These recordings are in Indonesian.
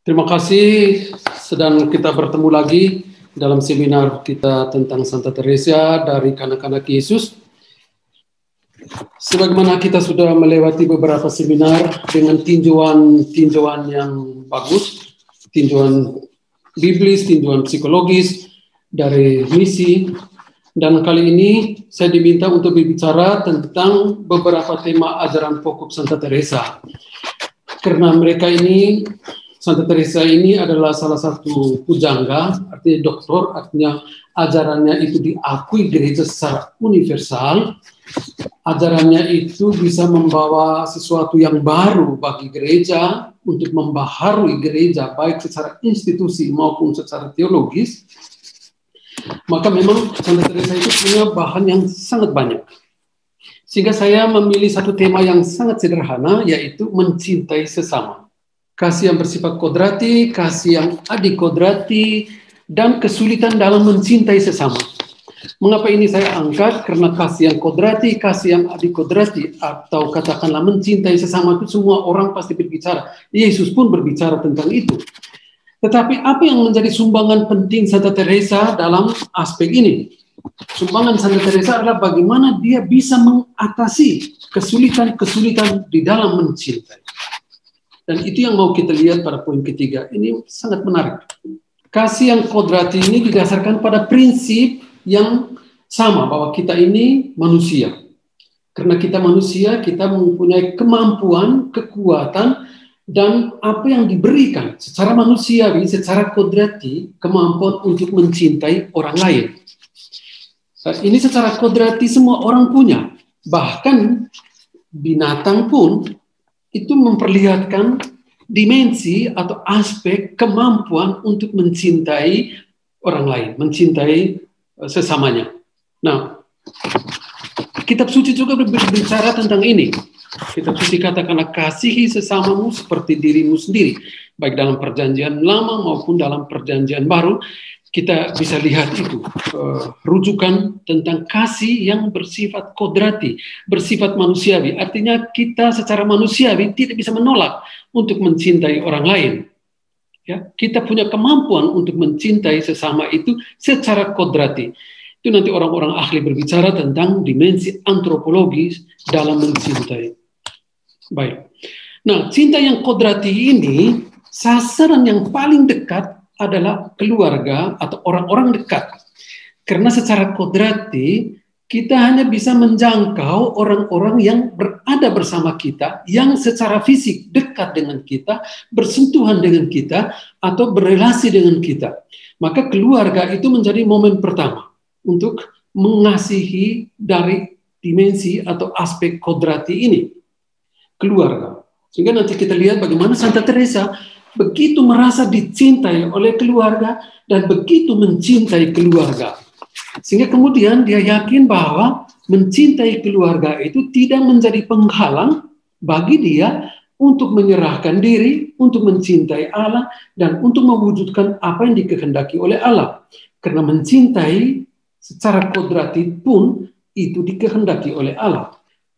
Terima kasih, sedang kita bertemu lagi dalam seminar kita tentang Santa Teresa dari Kanak-kanak Yesus. Sebagaimana kita sudah melewati beberapa seminar dengan tinjauan yang bagus, tinjauan biblis, tinjauan psikologis dari misi, dan kali ini saya diminta untuk berbicara tentang beberapa tema ajaran pokok Santa Teresa. Karena mereka ini, Santa Teresa ini adalah salah satu pujangga, artinya doktor, artinya ajarannya itu diakui gereja secara universal. Ajarannya itu bisa membawa sesuatu yang baru bagi gereja, untuk membaharui gereja, baik secara institusi maupun secara teologis. Maka memang Santa Teresa itu punya bahan yang sangat banyak. Sehingga saya memilih satu tema yang sangat sederhana, yaitu mencintai sesama. Kasih yang bersifat kodrati, kasih yang adikodrati, dan kesulitan dalam mencintai sesama. Mengapa ini saya angkat? Karena kasih yang kodrati, kasih yang adikodrati, atau katakanlah mencintai sesama itu semua orang pasti berbicara. Yesus pun berbicara tentang itu. Tetapi apa yang menjadi sumbangan penting Santa Teresa dalam aspek ini? Sumbangan Santa Teresa adalah bagaimana dia bisa mengatasi kesulitan-kesulitan di dalam mencintai. Dan itu yang mau kita lihat pada poin ketiga. Ini sangat menarik. Kasih yang kodrati ini didasarkan pada prinsip yang sama, bahwa kita ini manusia. Karena kita manusia, kita mempunyai kemampuan, kekuatan, dan apa yang diberikan secara manusiawi, secara kodrati, kemampuan untuk mencintai orang lain. Ini secara kodrati semua orang punya. Bahkan binatang pun itu memperlihatkan dimensi atau aspek kemampuan untuk mencintai orang lain, mencintai sesamanya. Nah, kitab suci juga berbicara tentang ini. Kitab suci katakanlah kasihi sesamamu seperti dirimu sendiri. Baik dalam perjanjian lama maupun dalam perjanjian baru, kita bisa lihat itu. Rujukan tentang kasih yang bersifat kodrati, bersifat manusiawi. Artinya kita secara manusiawi tidak bisa menolak untuk mencintai orang lain. Ya, kita punya kemampuan untuk mencintai sesama itu secara kodrati. Itu nanti orang-orang ahli berbicara tentang dimensi antropologis dalam mencintai. Baik. Nah, cinta yang kodrati ini, sasaran yang paling dekat adalah keluarga atau orang-orang dekat. Karena secara kodrati, kita hanya bisa menjangkau orang-orang yang berada bersama kita, yang secara fisik dekat dengan kita, bersentuhan dengan kita, atau berelasi dengan kita. Maka keluarga itu menjadi momen pertama untuk mengasihi dari dimensi atau aspek kodrati ini. Keluarga. Sehingga nanti kita lihat bagaimana Santa Teresa begitu merasa dicintai oleh keluarga dan begitu mencintai keluarga. Sehingga kemudian dia yakin bahwa mencintai keluarga itu tidak menjadi penghalang bagi dia untuk menyerahkan diri, untuk mencintai Allah, dan untuk mewujudkan apa yang dikehendaki oleh Allah. Karena mencintai secara kodrati pun itu dikehendaki oleh Allah.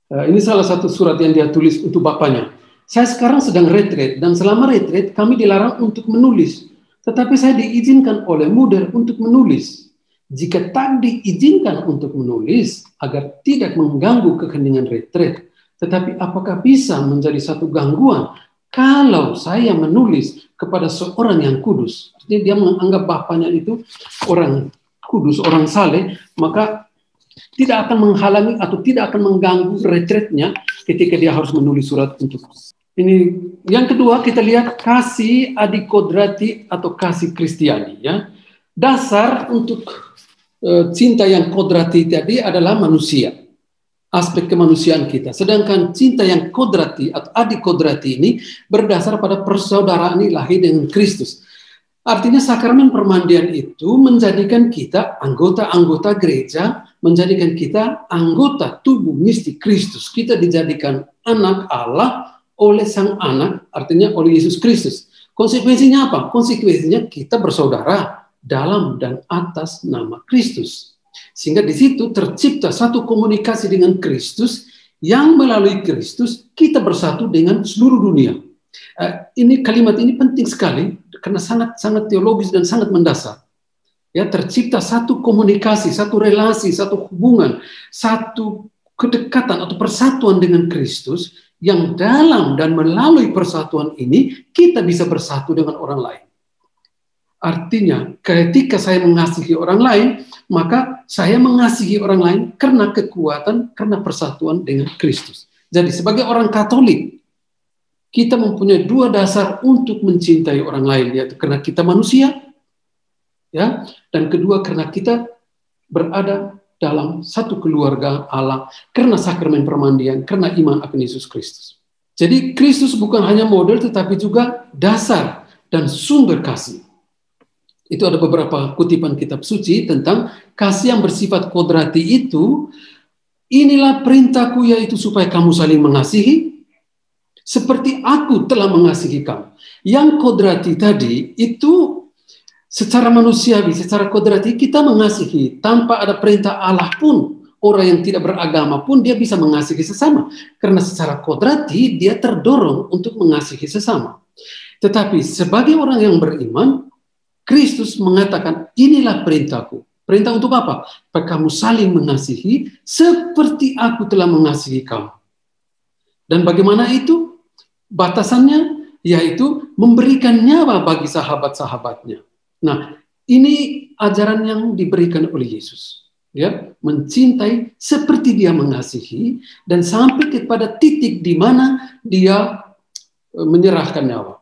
Ini salah satu surat yang dia tulis untuk bapaknya. Saya sekarang sedang retret, dan selama retret kami dilarang untuk menulis. Tetapi saya diizinkan oleh Muder untuk menulis. Jika tak diizinkan untuk menulis, agar tidak mengganggu keheningan retret, tetapi apakah bisa menjadi satu gangguan kalau saya menulis kepada seorang yang kudus? Artinya dia menganggap bapaknya itu orang kudus, orang saleh, maka tidak akan menghalangi atau tidak akan mengganggu retretnya ketika dia harus menulis surat untuk. Ini yang kedua, kita lihat kasih adikodrati atau kasih Kristiani. Ya, dasar untuk cinta yang kodrati tadi adalah manusia, aspek kemanusiaan kita. Sedangkan cinta yang kodrati atau adikodrati ini berdasar pada persaudaraan ilahi dengan Kristus. Artinya sakramen permandian itu menjadikan kita anggota-anggota gereja, menjadikan kita anggota tubuh mistik Kristus. Kita dijadikan anak Allah oleh Sang Anak, artinya oleh Yesus Kristus. Konsekuensinya apa? Konsekuensinya kita bersaudara dalam dan atas nama Kristus. Sehingga di situ tercipta satu komunikasi dengan Kristus, yang melalui Kristus kita bersatu dengan seluruh dunia. Ini kalimat ini penting sekali karena sangat teologis dan sangat mendasar. Ya, tercipta satu komunikasi, satu relasi, satu hubungan, satu kedekatan atau persatuan dengan Kristus yang dalam dan melalui persatuan ini kita bisa bersatu dengan orang lain. Artinya, ketika saya mengasihi orang lain, maka saya mengasihi orang lain karena kekuatan, karena persatuan dengan Kristus. Jadi, sebagai orang Katolik, kita mempunyai dua dasar untuk mencintai orang lain, yaitu karena kita manusia, ya, dan kedua karena kita berada dalam satu keluarga Allah karena sakramen permandian, karena iman akan Yesus Kristus. Jadi Kristus bukan hanya model tetapi juga dasar dan sumber kasih. Itu ada beberapa kutipan kitab suci tentang kasih yang bersifat kodrati itu. Inilah perintahku, yaitu supaya kamu saling mengasihi seperti aku telah mengasihi kamu. Yang kodrati tadi itu secara manusiawi, secara kodrati kita mengasihi tanpa ada perintah Allah pun. Orang yang tidak beragama pun dia bisa mengasihi sesama. Karena secara kodrati dia terdorong untuk mengasihi sesama. Tetapi sebagai orang yang beriman, Kristus mengatakan, inilah perintahku. Perintah untuk apa? Supaya kamu saling mengasihi seperti aku telah mengasihi kamu. Dan bagaimana itu? Batasannya yaitu memberikan nyawa bagi sahabat-sahabatnya. Nah, ini ajaran yang diberikan oleh Yesus. Ya, mencintai seperti dia mengasihi dan sampai kepada titik di mana dia menyerahkan nyawa.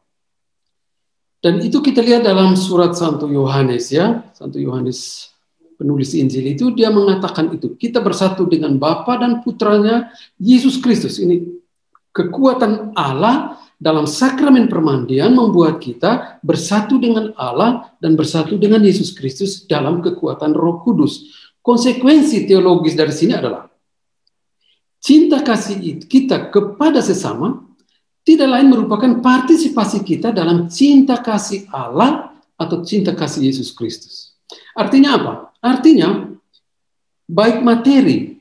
Dan itu kita lihat dalam surat Santo Yohanes, ya. Santo Yohanes penulis Injil itu dia mengatakan itu. Kita bersatu dengan Bapa dan Putranya Yesus Kristus. Ini kekuatan Allah dalam sakramen permandian membuat kita bersatu dengan Allah dan bersatu dengan Yesus Kristus dalam kekuatan Roh Kudus. Konsekuensi teologis dari sini adalah cinta kasih kita kepada sesama tidak lain merupakan partisipasi kita dalam cinta kasih Allah atau cinta kasih Yesus Kristus. Artinya apa? Artinya baik materi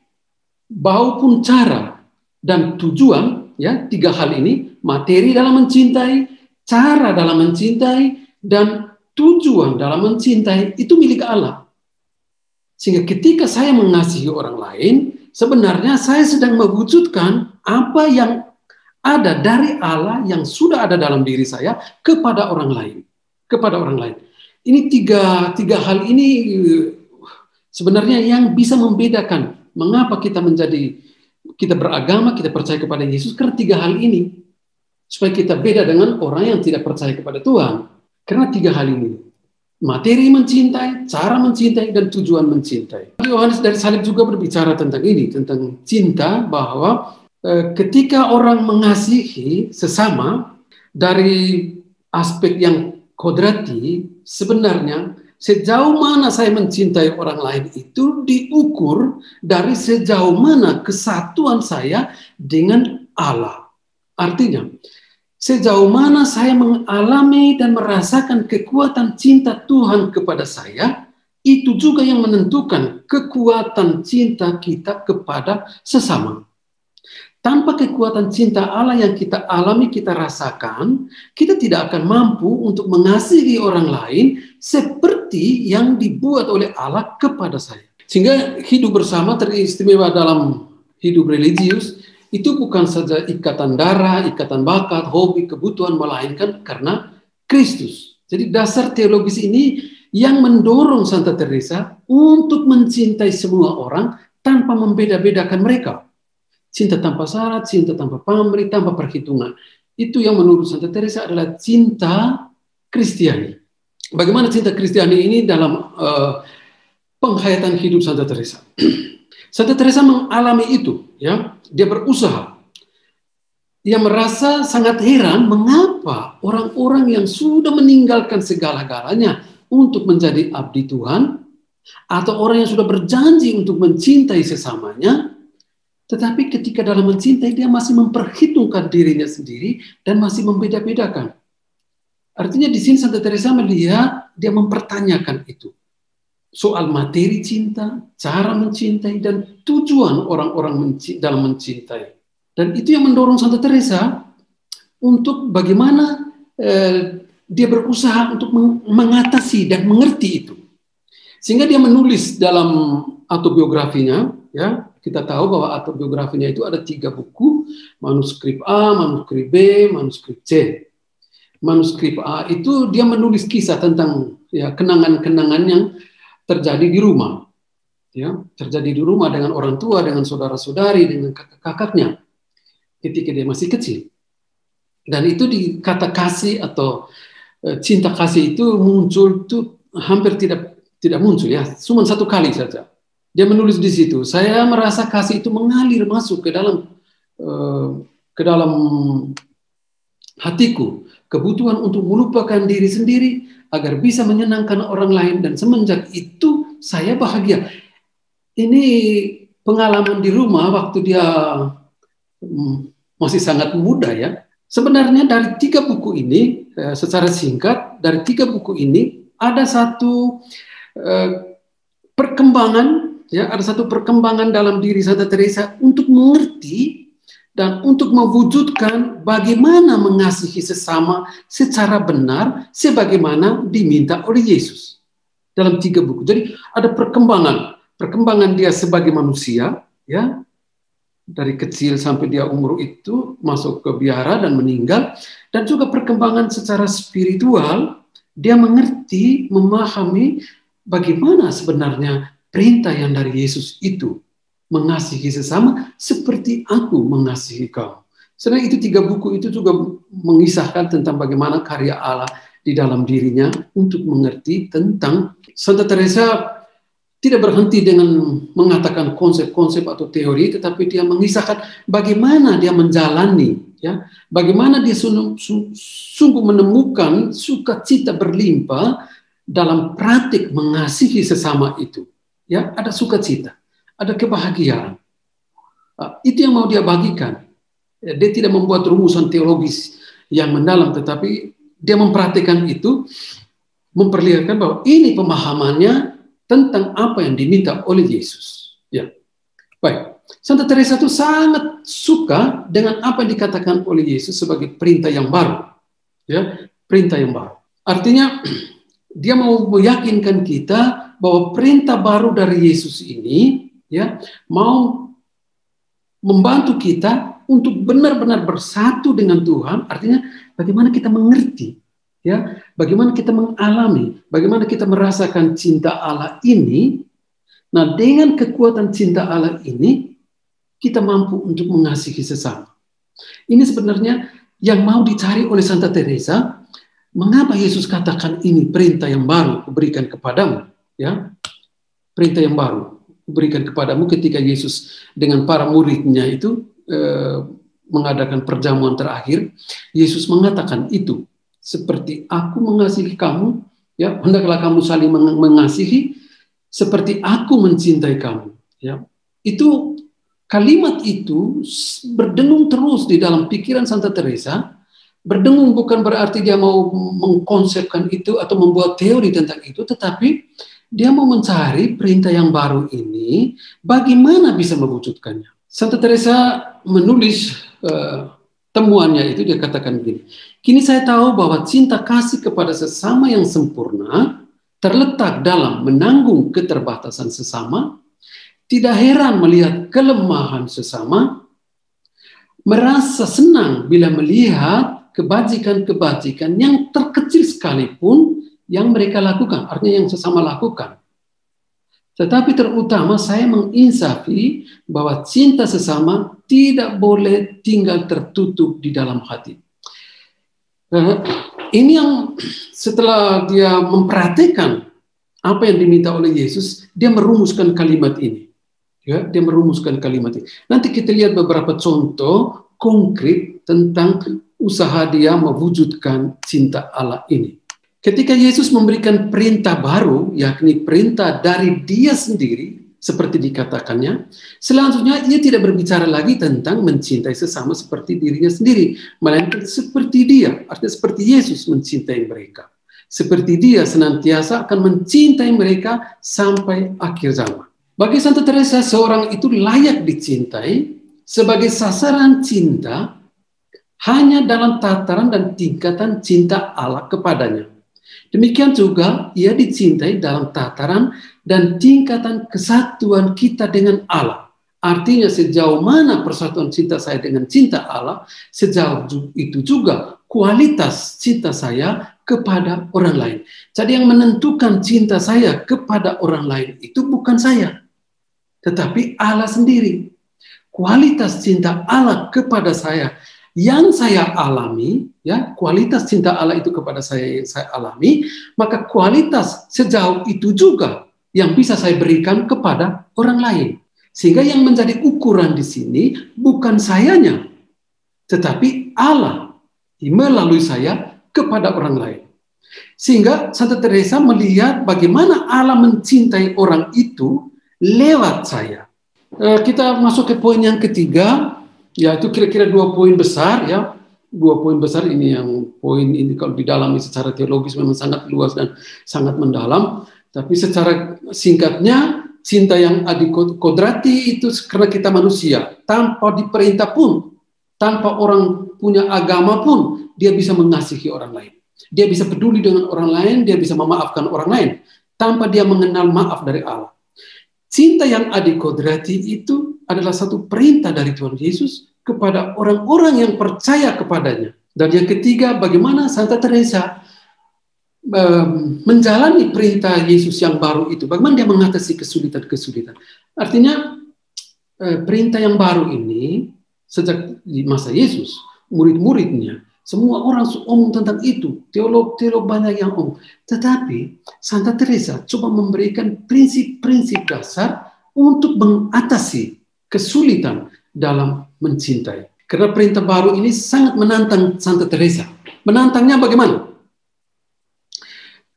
maupun cara dan tujuan, ya, tiga hal ini, materi dalam mencintai, cara dalam mencintai, dan tujuan dalam mencintai itu milik Allah. Sehingga ketika saya mengasihi orang lain, sebenarnya saya sedang mewujudkan apa yang ada dari Allah yang sudah ada dalam diri saya kepada orang lain. Kepada orang lain. Ini tiga hal ini sebenarnya yang bisa membedakan mengapa kita beragama, kita percaya kepada Yesus, karena tiga hal ini. Supaya kita beda dengan orang yang tidak percaya kepada Tuhan. Karena tiga hal ini. Materi mencintai, cara mencintai, dan tujuan mencintai. Yohanes dari Salib juga berbicara tentang ini, tentang cinta, bahwa ketika orang mengasihi sesama dari aspek yang kodrati, sebenarnya sejauh mana saya mencintai orang lain itu diukur dari sejauh mana kesatuan saya dengan Allah. Artinya, sejauh mana saya mengalami dan merasakan kekuatan cinta Tuhan kepada saya, itu juga yang menentukan kekuatan cinta kita kepada sesama. Tanpa kekuatan cinta Allah yang kita alami, kita rasakan, kita tidak akan mampu untuk mengasihi orang lain seperti yang dibuat oleh Allah kepada saya. Sehingga hidup bersama teristimewa dalam hidup religius, itu bukan saja ikatan darah, ikatan bakat, hobi, kebutuhan, melainkan karena Kristus. Jadi dasar teologis ini yang mendorong Santa Teresa untuk mencintai semua orang tanpa membeda-bedakan mereka. Cinta tanpa syarat, cinta tanpa pamrih, tanpa perhitungan. Itu yang menurut Santa Teresa adalah cinta Kristiani. Bagaimana cinta Kristiani ini dalam penghayatan hidup Santa Teresa? Santa Teresa mengalami itu, ya. Dia berusaha. Dia merasa sangat heran mengapa orang-orang yang sudah meninggalkan segala-galanya untuk menjadi abdi Tuhan, atau orang yang sudah berjanji untuk mencintai sesamanya, tetapi ketika dalam mencintai dia masih memperhitungkan dirinya sendiri dan masih membeda-bedakan. Artinya di sini Santa Teresa melihat, dia mempertanyakan itu. Soal materi cinta, cara mencintai, dan tujuan orang-orang dalam mencintai. Dan itu yang mendorong Santa Teresa untuk bagaimana dia berusaha untuk mengatasi dan mengerti itu. Sehingga dia menulis dalam autobiografinya, ya, kita tahu bahwa autobiografinya itu ada 3 buku, manuskrip A, manuskrip B, manuskrip C. Manuskrip A itu dia menulis kisah tentang ya kenangan-kenangan yang terjadi di rumah, ya, terjadi di rumah dengan orang tua, dengan saudara-saudari, dengan kakak-kakaknya ketika dia masih kecil. Dan itu di kata kasih atau cinta kasih itu muncul tuh hampir tidak muncul, ya, cuma 1 kali saja. Dia menulis di situ, saya merasa kasih itu mengalir masuk ke dalam hatiku, kebutuhan untuk melupakan diri sendiri agar bisa menyenangkan orang lain, dan semenjak itu saya bahagia. Ini pengalaman di rumah waktu dia masih sangat muda, ya. Sebenarnya dari 3 buku ini, secara singkat, dari 3 buku ini ada satu perkembangan, ya, ada satu perkembangan dalam diri Santa Teresa untuk mengerti dan untuk mewujudkan bagaimana mengasihi sesama secara benar sebagaimana diminta oleh Yesus dalam 3 buku. Jadi ada perkembangan dia sebagai manusia, ya, dari kecil sampai dia umur itu masuk ke biara dan meninggal, dan juga perkembangan secara spiritual, dia mengerti, memahami bagaimana sebenarnya perintah yang dari Yesus itu, mengasihi sesama seperti aku mengasihi kamu. Sebenarnya itu 3 buku itu juga mengisahkan tentang bagaimana karya Allah di dalam dirinya untuk mengerti tentang. Santa Teresa tidak berhenti dengan mengatakan konsep-konsep atau teori, tetapi dia mengisahkan bagaimana dia menjalani, ya, bagaimana dia sungguh menemukan sukacita berlimpah dalam praktik mengasihi sesama itu. Ya, ada sukacita, ada kebahagiaan. Itu yang mau dia bagikan. Dia tidak membuat rumusan teologis yang mendalam, tetapi dia mempraktikkan itu, memperlihatkan bahwa ini pemahamannya tentang apa yang diminta oleh Yesus. Ya, baik. Santa Teresa itu sangat suka dengan apa yang dikatakan oleh Yesus sebagai perintah yang baru. Ya, perintah yang baru. Artinya dia mau meyakinkan kita bahwa perintah baru dari Yesus ini, ya, mau membantu kita untuk benar-benar bersatu dengan Tuhan. Artinya bagaimana kita mengerti, ya, bagaimana kita mengalami, bagaimana kita merasakan cinta Allah ini. Nah, dengan kekuatan cinta Allah ini, kita mampu untuk mengasihi sesama. Ini sebenarnya yang mau dicari oleh Santa Teresa. Mengapa Yesus katakan ini perintah yang baru kuberikan kepadamu? Ya, perintah yang baru kuberikan kepadamu ketika Yesus dengan para muridnya itu mengadakan perjamuan terakhir. Yesus mengatakan itu, seperti aku mengasihi kamu, ya, hendaklah kamu saling mengasihi seperti aku mencintai kamu. Ya, itu kalimat itu berdengung terus di dalam pikiran Santa Teresa. Berdengung bukan berarti dia mau mengkonsepkan itu atau membuat teori tentang itu, tetapi dia mau mencari perintah yang baru ini, bagaimana bisa mewujudkannya. Santa Teresa menulis temuannya itu, dia katakan begini, kini saya tahu bahwa cinta kasih kepada sesama yang sempurna terletak dalam menanggung keterbatasan sesama, tidak heran melihat kelemahan sesama, merasa senang bila melihat kebajikan-kebajikan yang terkecil sekalipun yang mereka lakukan, artinya yang sesama lakukan. Tetapi terutama saya menginsafi bahwa cinta sesama tidak boleh tinggal tertutup di dalam hati. Ini yang setelah dia memperhatikan apa yang diminta oleh Yesus, dia merumuskan kalimat ini. Ya, dia merumuskan kalimat ini. Nanti kita lihat beberapa contoh konkret tentang usaha dia mewujudkan cinta Allah ini. Ketika Yesus memberikan perintah baru, yakni perintah dari dia sendiri, seperti dikatakannya, selanjutnya ia tidak berbicara lagi tentang mencintai sesama seperti dirinya sendiri, melainkan seperti dia, artinya seperti Yesus mencintai mereka. Seperti dia senantiasa akan mencintai mereka sampai akhir zaman. Bagi Santa Teresa, seorang itu layak dicintai sebagai sasaran cinta hanya dalam tataran dan tingkatan cinta Allah kepadanya. Demikian juga ia dicintai dalam tataran dan tingkatan kesatuan kita dengan Allah. Artinya sejauh mana persatuan cinta saya dengan cinta Allah, sejauh itu juga kualitas cinta saya kepada orang lain. Jadi yang menentukan cinta saya kepada orang lain itu bukan saya, tetapi Allah sendiri. Kualitas cinta Allah kepada saya yang saya alami, ya, kualitas cinta Allah itu kepada saya yang saya alami, maka kualitas sejauh itu juga yang bisa saya berikan kepada orang lain. Sehingga yang menjadi ukuran di sini bukan sayanya, tetapi Allah melalui saya kepada orang lain. Sehingga Santa Teresa melihat bagaimana Allah mencintai orang itu lewat saya. Kita masuk ke poin yang ketiga, yaitu kira-kira 2 poin besar, ya. 2 poin besar ini, yang poin ini kalau didalami secara teologis memang sangat luas dan sangat mendalam. Tapi secara singkatnya, cinta yang adikodrati itu karena kita manusia, tanpa diperintah pun, tanpa orang punya agama pun, dia bisa mengasihi orang lain. Dia bisa peduli dengan orang lain, dia bisa memaafkan orang lain, tanpa dia mengenal maaf dari Allah. Cinta yang adikodrati itu adalah satu perintah dari Tuhan Yesus kepada orang-orang yang percaya kepadanya. Dan yang ketiga, bagaimana Santa Teresa menjalani perintah Yesus yang baru itu. Bagaimana dia mengatasi kesulitan-kesulitan. Artinya, perintah yang baru ini, sejak di masa Yesus, murid-muridnya, semua orang omong tentang itu, teolog-teolog banyak yang omong. Tetapi Santa Teresa coba memberikan prinsip-prinsip dasar untuk mengatasi kesulitan dalam mencintai. Karena perintah baru ini sangat menantang Santa Teresa. Menantangnya bagaimana?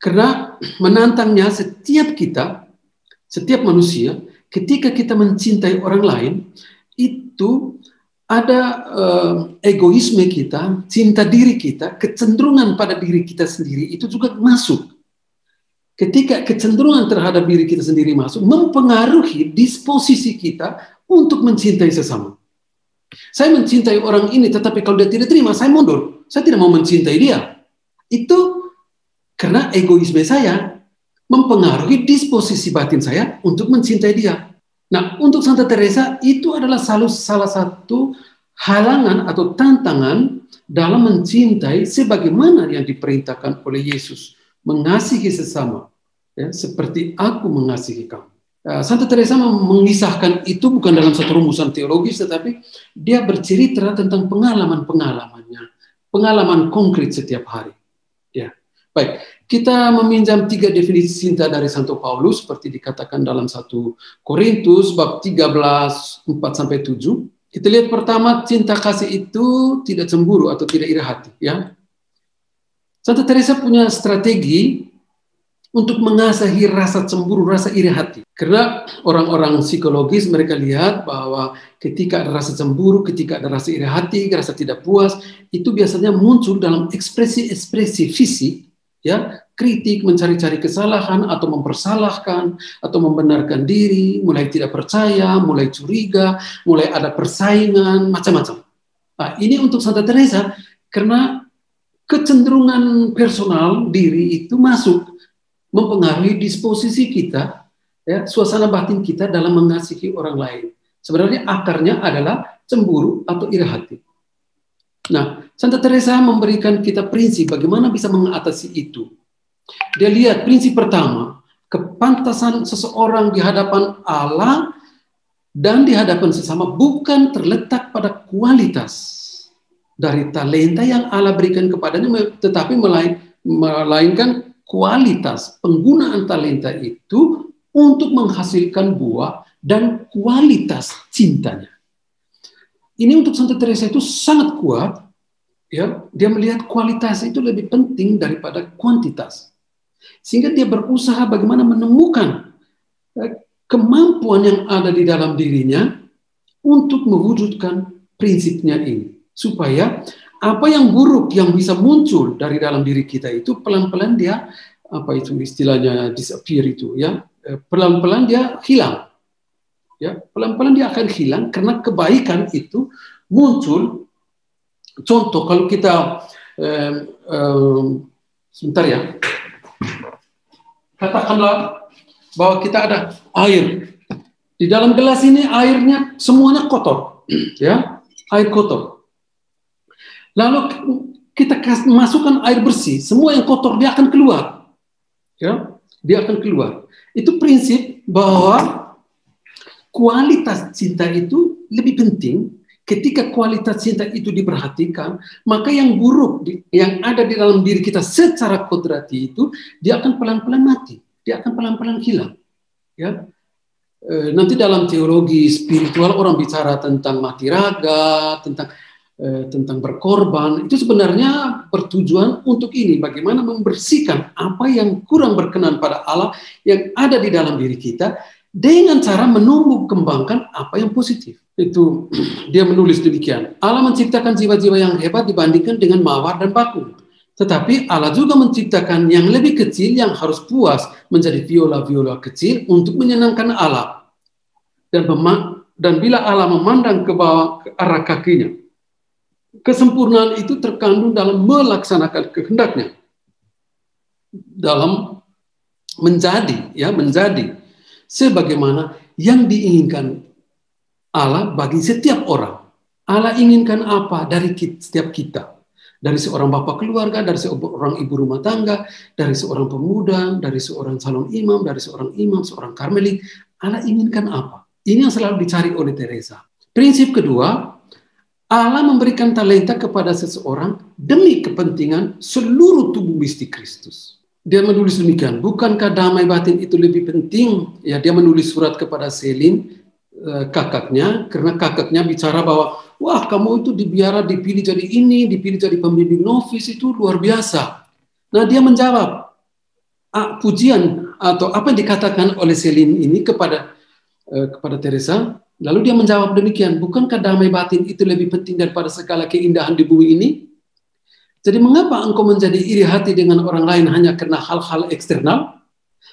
Karena menantangnya setiap kita, setiap manusia, ketika kita mencintai orang lain, itu ada egoisme kita, cinta diri kita, kecenderungan pada diri kita sendiri itu juga masuk. Ketika kecenderungan terhadap diri kita sendiri masuk, mempengaruhi disposisi kita untuk mencintai sesama. Saya mencintai orang ini, tetapi kalau dia tidak terima, saya mundur. Saya tidak mau mencintai dia. Itu karena egoisme saya mempengaruhi disposisi batin saya untuk mencintai dia. Nah, untuk Santa Teresa itu adalah salah satu halangan atau tantangan dalam mencintai sebagaimana yang diperintahkan oleh Yesus, mengasihi sesama, ya, seperti aku mengasihi kamu. Santa Teresa mengisahkan itu bukan dalam satu rumusan teologis, tetapi dia bercerita tentang pengalaman-pengalamannya, pengalaman konkret setiap hari. Ya, baik. Kita meminjam 3 definisi cinta dari Santo Paulus seperti dikatakan dalam 1 Korintus bab 13 4-7. Kita lihat pertama, cinta kasih itu tidak cemburu atau tidak iri hati, ya. Santa Teresa punya strategi untuk mengasahi rasa cemburu, rasa iri hati. Karena orang-orang psikologis mereka lihat bahwa ketika ada rasa cemburu, ketika ada rasa iri hati, rasa tidak puas, itu biasanya muncul dalam ekspresi-ekspresi fisik, ya, kritik, mencari-cari kesalahan atau mempersalahkan atau membenarkan diri, mulai tidak percaya, mulai curiga, mulai ada persaingan, macam-macam. Nah, ini untuk Santa Teresa karena kecenderungan personal diri itu masuk mempengaruhi disposisi kita, ya, suasana batin kita dalam mengasihi orang lain. Sebenarnya akarnya adalah cemburu atau iri hati. Nah, Santa Teresa memberikan kita prinsip bagaimana bisa mengatasi itu. Dia lihat prinsip pertama, kepantasan seseorang di hadapan Allah dan di hadapan sesama bukan terletak pada kualitas dari talenta yang Allah berikan kepadanya, tetapi melainkan kualitas penggunaan talenta itu untuk menghasilkan buah dan kualitas cintanya. Ini untuk Santa Teresa itu sangat kuat. Ya, dia melihat kualitas itu lebih penting daripada kuantitas. Sehingga dia berusaha bagaimana menemukan kemampuan yang ada di dalam dirinya untuk mewujudkan prinsipnya ini. Supaya apa yang buruk yang bisa muncul dari dalam diri kita itu pelan-pelan dia, apa itu istilahnya disappear itu, ya, pelan-pelan dia hilang. Ya, pelan-pelan dia akan hilang karena kebaikan itu muncul Contoh, kalau kita sebentar ya, katakanlah bahwa kita ada air di dalam gelas ini, airnya semuanya kotor, ya, air kotor. Lalu kita masukkan air bersih, semua yang kotor dia akan keluar, ya, dia akan keluar. Itu prinsip bahwa kualitas cinta itu lebih penting. Ketika kualitas cinta itu diperhatikan, maka yang buruk yang ada di dalam diri kita secara kodrati itu, dia akan pelan-pelan mati, dia akan pelan-pelan hilang. Ya, nanti dalam teologi spiritual orang bicara tentang mati raga, tentang berkorban. Itu sebenarnya bertujuan untuk ini, bagaimana membersihkan apa yang kurang berkenan pada Allah yang ada di dalam diri kita, dengan cara menumbuh kembangkan apa yang positif. Itu dia menulis demikian. Allah menciptakan jiwa-jiwa yang hebat dibandingkan dengan mawar dan bakung. Tetapi Allah juga menciptakan yang lebih kecil yang harus puas menjadi viola-viola kecil untuk menyenangkan Allah. Dan bila Allah memandang ke bawah ke arah kakinya, kesempurnaan itu terkandung dalam melaksanakan kehendaknya, dalam menjadi sebagaimana yang diinginkan Allah bagi setiap orang. Allah inginkan apa dari setiap kita? Dari seorang bapak keluarga, dari seorang ibu rumah tangga, dari seorang pemuda, dari seorang calon imam, dari seorang imam, seorang karmelit. Allah inginkan apa? Ini yang selalu dicari oleh Teresa. Prinsip kedua, Allah memberikan talenta kepada seseorang demi kepentingan seluruh tubuh mistik Kristus. Dia menulis demikian, bukankah damai batin itu lebih penting? Ya, dia menulis surat kepada Selin, kakaknya, karena kakaknya bicara bahwa, wah, kamu itu dipilih jadi ini, dipilih jadi pembimbing novis, itu luar biasa. Nah, dia menjawab pujian atau apa yang dikatakan oleh Selin ini kepada Teresa. Lalu dia menjawab demikian, bukankah damai batin itu lebih penting daripada segala keindahan di bumi ini? Jadi mengapa engkau menjadi iri hati dengan orang lain hanya karena hal-hal eksternal?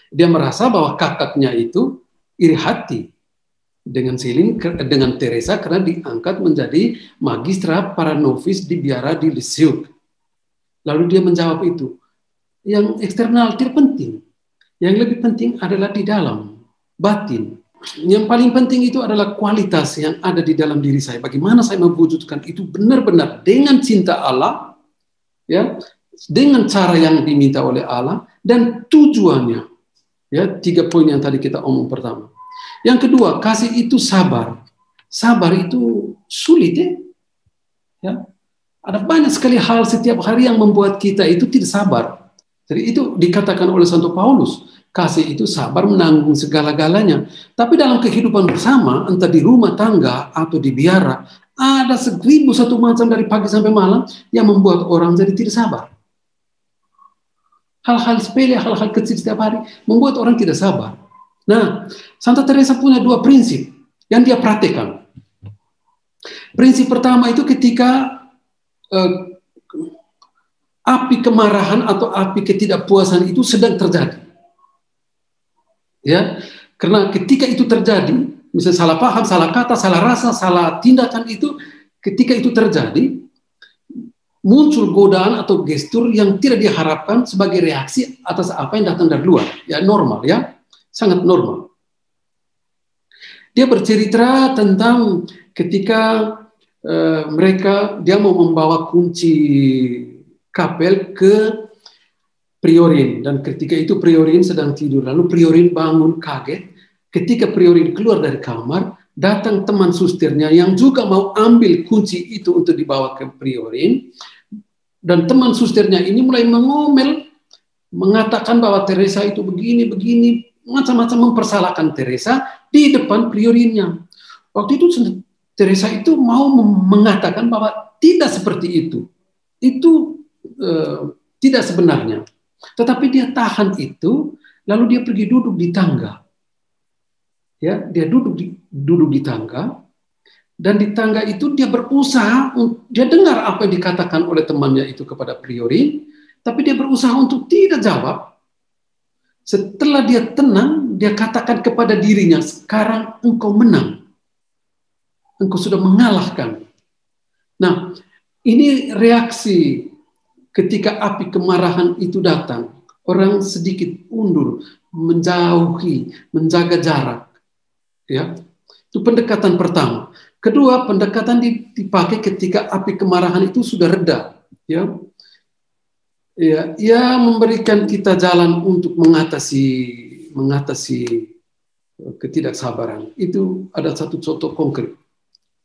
Dia merasa bahwa kakaknya itu iri hati dengan Selin, dengan Teresa, karena diangkat menjadi magistra para novis di biara di Lisieux. Lalu dia menjawab itu, yang eksternal tidak penting, yang lebih penting adalah di dalam, batin. Yang paling penting itu adalah kualitas yang ada di dalam diri saya. Bagaimana saya mewujudkan itu benar-benar dengan cinta Allah, ya, dengan cara yang diminta oleh Allah, dan tujuannya. Ya, 3 poin yang tadi kita omong pertama. Yang kedua, kasih itu sabar. Sabar itu sulit, ya. Ada banyak sekali hal setiap hari yang membuat kita itu tidak sabar. Jadi itu dikatakan oleh Santo Paulus, kasih itu sabar menanggung segala-galanya. Tapi dalam kehidupan bersama, entah di rumah tangga atau di biara, ada 1001 macam dari pagi sampai malam yang membuat orang jadi tidak sabar. Hal-hal sepele, hal-hal kecil setiap hari membuat orang tidak sabar. Nah, Santa Teresa punya 2 prinsip yang dia praktekkan. Prinsip pertama itu ketika api kemarahan atau api ketidakpuasan itu sedang terjadi. Ya, karena ketika itu terjadi, misalnya salah paham, salah kata, salah rasa, salah tindakan itu, ketika itu terjadi, muncul godaan atau gestur yang tidak diharapkan sebagai reaksi atas apa yang datang dari luar. Ya, normal, ya. Sangat normal. Dia bercerita tentang ketika dia mau membawa kunci kapel ke Priorin, dan ketika itu Priorin sedang tidur. Lalu Priorin bangun kaget. Ketika Priorin keluar dari kamar, datang teman susternya yang juga mau ambil kunci itu untuk dibawa ke Priorin, dan teman susternya ini mulai mengomel, mengatakan bahwa Teresa itu begini, macam-macam mempersalahkan Teresa di depan Priorinnya. Waktu itu Teresa itu mau mengatakan bahwa tidak seperti itu. Itu tidak sebenarnya. Tetapi dia tahan itu, lalu dia pergi duduk di tangga. Ya, dia duduk di tangga, dan di tangga itu dia berusaha, dia dengar apa yang dikatakan oleh temannya itu kepada Priorin, tapi dia berusaha untuk tidak jawab. Setelah dia tenang, dia katakan kepada dirinya, sekarang engkau menang. Engkau sudah mengalahkan. Nah, Ini reaksi ketika api kemarahan itu datang. Orang sedikit undur, menjauhi, menjaga jarak. Ya, itu pendekatan pertama. Kedua, pendekatan dipakai ketika api kemarahan itu sudah reda. Ya, ia memberikan kita jalan untuk mengatasi ketidaksabaran. Itu ada satu contoh konkret.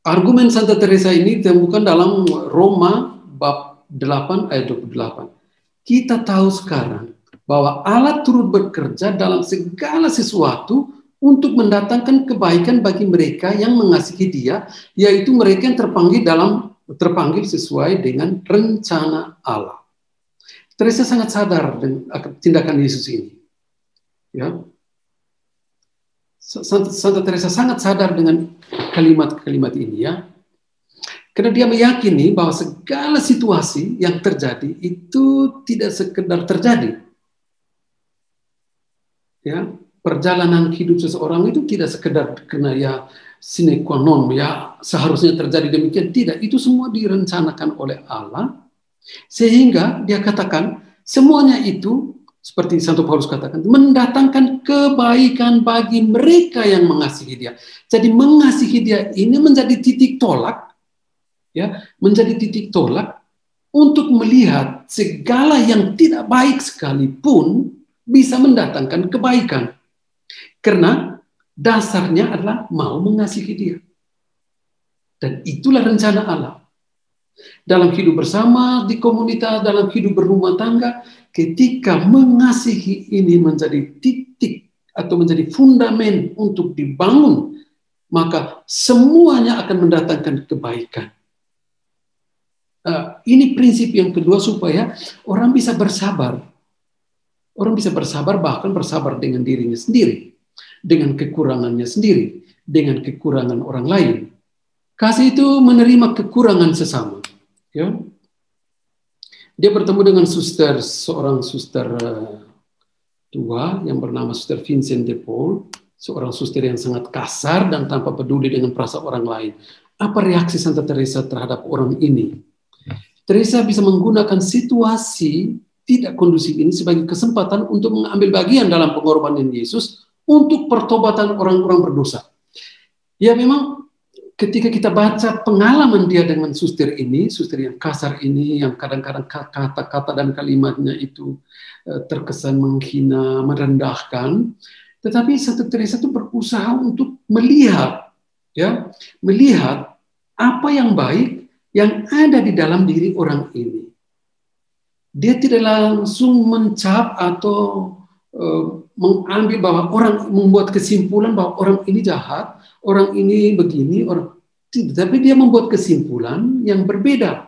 Argumen Santa Teresa ini ditemukan dalam Roma bab 8 ayat 28. Kita tahu sekarang bahwa Allah turut bekerja dalam segala sesuatu untuk mendatangkan kebaikan bagi mereka yang mengasihi Dia, yaitu mereka yang terpanggil sesuai dengan rencana Allah. Teresa sangat sadar dengan tindakan Yesus ini. Ya. Santa Teresa sangat sadar dengan kalimat-kalimat ini, ya. Karena dia meyakini bahwa segala situasi yang terjadi itu tidak sekedar terjadi. Ya, perjalanan hidup seseorang itu tidak sekedar karena ya sine qua non, ya seharusnya terjadi demikian. Tidak, itu semua direncanakan oleh Allah. Sehingga dia katakan semuanya itu seperti Santo Paulus katakan mendatangkan kebaikan bagi mereka yang mengasihi Dia. Jadi mengasihi Dia ini menjadi titik tolak, ya, menjadi titik tolak untuk melihat segala yang tidak baik sekalipun bisa mendatangkan kebaikan. Karena dasarnya adalah mau mengasihi Dia. Dan itulah rencana Allah. Dalam hidup bersama, di komunitas, dalam hidup berumah tangga, ketika mengasihi ini menjadi titik atau menjadi fundamen untuk dibangun, maka semuanya akan mendatangkan kebaikan. Ini prinsip yang kedua supaya orang bisa bersabar. Orang bisa bersabar, bahkan bersabar dengan dirinya sendiri, dengan kekurangannya sendiri, dengan kekurangan orang lain. Kasih itu menerima kekurangan sesama. Ya. Dia bertemu dengan seorang suster tua yang bernama Suster Vincent de Paul, seorang suster yang sangat kasar dan tanpa peduli dengan perasaan orang lain. Apa reaksi Santa Teresa terhadap orang ini? Teresa bisa menggunakan situasi tidak kondusif ini sebagai kesempatan untuk mengambil bagian dalam pengorbanan Yesus untuk pertobatan orang-orang berdosa. Ya memang ketika kita baca pengalaman dia dengan suster ini, suster yang kasar ini, yang kadang-kadang kata-kata dan kalimatnya itu terkesan menghina, merendahkan, tetapi Santa Teresa itu berusaha untuk melihat, ya, melihat apa yang baik yang ada di dalam diri orang ini. Dia tidak langsung mencap atau mengambil bahwa orang membuat kesimpulan bahwa orang ini jahat, orang ini begini, orang tidak, tapi dia membuat kesimpulan yang berbeda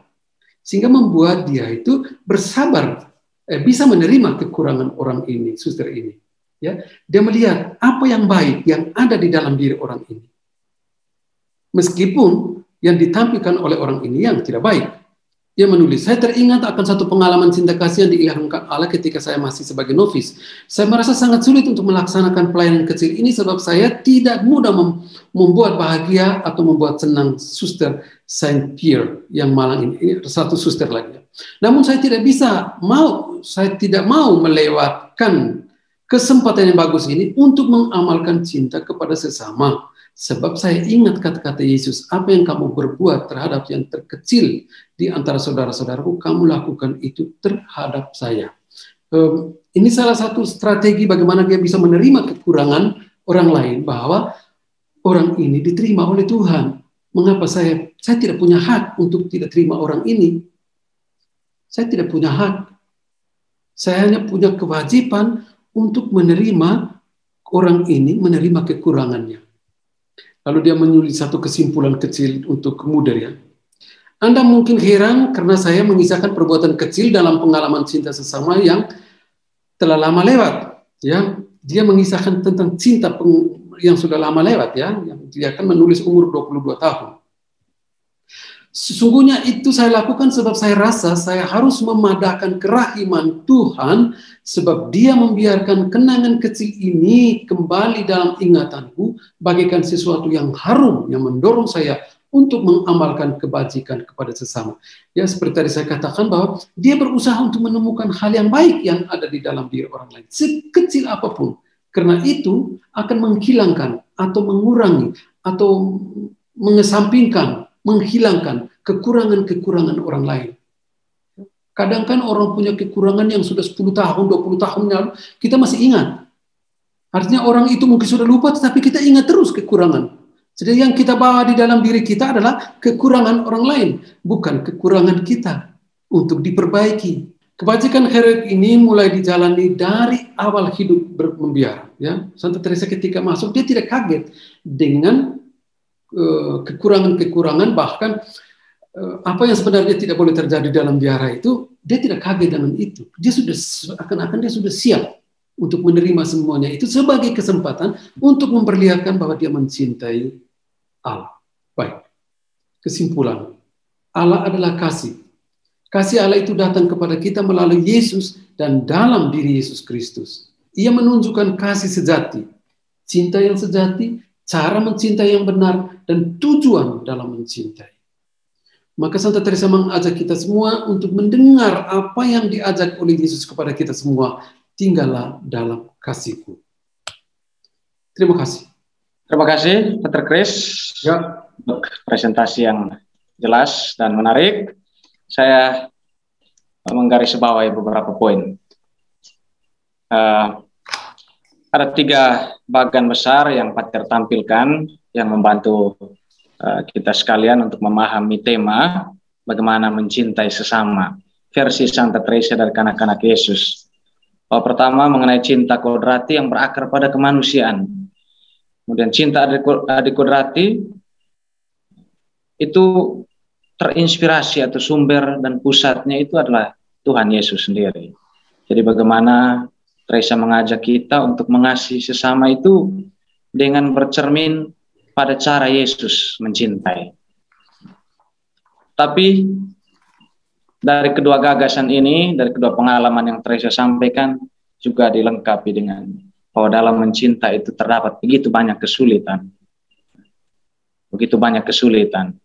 sehingga membuat dia itu bersabar, bisa menerima kekurangan orang ini, suster ini. Ya, dia melihat apa yang baik yang ada di dalam diri orang ini, meskipun yang ditampilkan oleh orang ini yang tidak baik. Dia menulis, saya teringat akan satu pengalaman cinta kasih yang diilhamkan Allah ketika saya masih sebagai novis. Saya merasa sangat sulit untuk melaksanakan pelayanan kecil ini sebab saya tidak mudah membuat bahagia atau membuat senang suster Saint Pierre yang Malang ini satu suster lagi. Namun saya tidak mau melewatkan kesempatan yang bagus ini untuk mengamalkan cinta kepada sesama. Sebab saya ingat kata-kata Yesus, apa yang kamu berbuat terhadap yang terkecil di antara saudara-saudaraku, kamu lakukan itu terhadap saya. Ini salah satu strategi bagaimana dia bisa menerima kekurangan orang lain, bahwa orang ini diterima oleh Tuhan. Mengapa saya tidak punya hak untuk tidak terima orang ini? Saya tidak punya hak. Saya hanya punya kewajiban untuk menerima orang ini, menerima kekurangannya. Lalu dia menulis satu kesimpulan kecil untuk kemudian, ya. Anda mungkin heran karena saya mengisahkan perbuatan kecil dalam pengalaman cinta sesama yang telah lama lewat. Ya, dia mengisahkan tentang cinta yang sudah lama lewat, ya. Dia akan menulis umur 22 tahun. Sesungguhnya itu saya lakukan sebab saya rasa saya harus memadahkan kerahiman Tuhan sebab Dia membiarkan kenangan kecil ini kembali dalam ingatanku bagaikan sesuatu yang harum yang mendorong saya untuk mengamalkan kebajikan kepada sesama. Ya, seperti tadi saya katakan bahwa dia berusaha untuk menemukan hal yang baik yang ada di dalam diri orang lain, sekecil apapun. Karena itu akan menghilangkan atau mengurangi atau mengesampingkan, menghilangkan kekurangan-kekurangan orang lain. Kadang kan orang punya kekurangan yang sudah 10 tahun, 20 tahun lalu, kita masih ingat. Artinya orang itu mungkin sudah lupa, tetapi kita ingat terus kekurangan. Jadi yang kita bawa di dalam diri kita adalah kekurangan orang lain, bukan kekurangan kita untuk diperbaiki. Kebajikan heroik ini mulai dijalani dari awal hidup membiara. Ya, Santa Teresa ketika masuk dia tidak kaget dengan kekurangan-kekurangan, bahkan apa yang sebenarnya tidak boleh terjadi dalam biara itu, dia tidak kaget dengan itu. Dia sudah akan-akan dia sudah siap untuk menerima semuanya itu sebagai kesempatan untuk memperlihatkan bahwa dia mencintai Allah. Baik. Kesimpulan. Allah adalah kasih. Kasih Allah itu datang kepada kita melalui Yesus dan dalam diri Yesus Kristus. Ia menunjukkan kasih sejati, cinta yang sejati, cara mencintai yang benar, dan tujuan dalam mencintai. Maka Santa Teresa mengajak kita semua untuk mendengar apa yang diajak oleh Yesus kepada kita semua. Tinggallah dalam kasihku. Terima kasih. Terima kasih, Dr. Chris, untuk presentasi yang jelas dan menarik. Saya menggarisbawahi beberapa poin. Ada 3 bagian besar yang Pater tampilkan yang membantu kita sekalian untuk memahami tema bagaimana mencintai sesama. Versi Santa Teresa dari kanak-kanak Yesus. Pertama mengenai cinta kodrati yang berakar pada kemanusiaan. Kemudian cinta adik kodrati itu terinspirasi atau sumber dan pusatnya itu adalah Tuhan Yesus sendiri. Jadi bagaimana Teresa mengajak kita untuk mengasihi sesama itu dengan bercermin pada cara Yesus mencintai. Tapi dari kedua gagasan ini, dari kedua pengalaman yang Teresa sampaikan juga dilengkapi dengan bahwa dalam mencinta itu terdapat begitu banyak kesulitan. Begitu banyak kesulitan.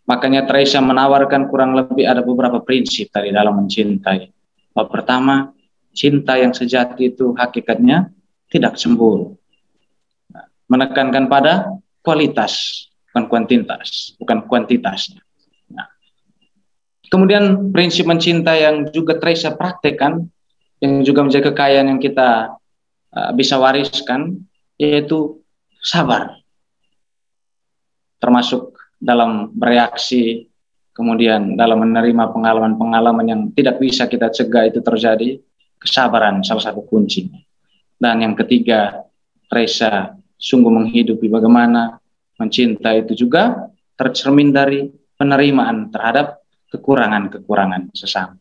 Makanya Teresa menawarkan kurang lebih ada beberapa prinsip dari dalam mencintai. Pertama, cinta yang sejati itu hakikatnya tidak cemburu. Menekankan pada kualitas, bukan kuantitas, Nah, kemudian prinsip mencinta yang juga Teresa praktekkan, yang juga menjadi kekayaan yang kita bisa wariskan, yaitu sabar. Termasuk dalam bereaksi, kemudian dalam menerima pengalaman-pengalaman yang tidak bisa kita cegah itu terjadi, kesabaran salah satu kunci. Dan yang ketiga, Teresa sungguh menghidupi bagaimana mencinta itu juga tercermin dari penerimaan terhadap kekurangan-kekurangan sesama.